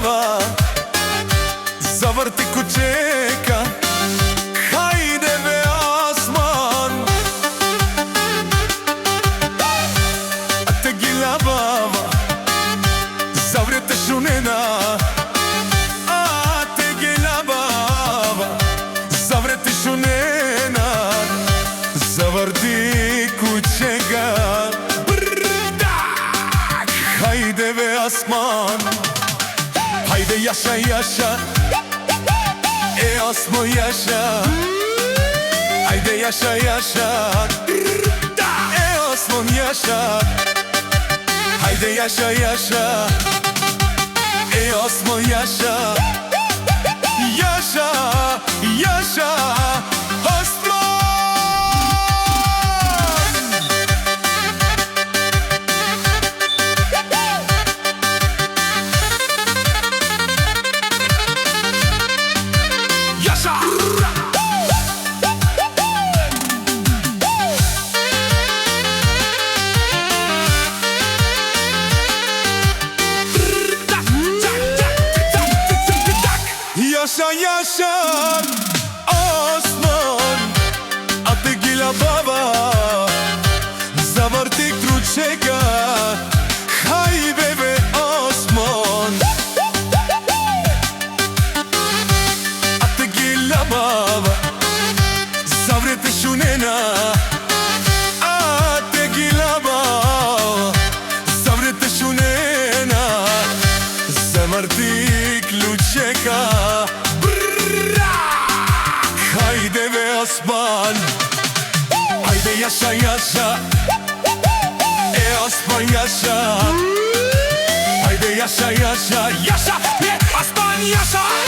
baba, zavrti kućeka, hajde be asman. A te gila baba, zavrete šunena. A te gila baba, zavreti šunena, zavrti kućeka. Haydi be asman, haydi yaşa yaşa, asman yaşa. Haydi yaşa yaşa, asman yaşa. Haydi yaşa yaşa, asman yaşa. Yaşa yaşa asman. Yaşa yaşa asman, a te gila baba, zavrti kućeka, hajde be asman. A te gila baba, zavrete šunena. A te gila baba, zavrete šunena, zavrti kućeka. Haydi be asman, haydi yaşa yaşa, asman yaşa. Haydi yaşa yaşa, yaşa be asman yaşa.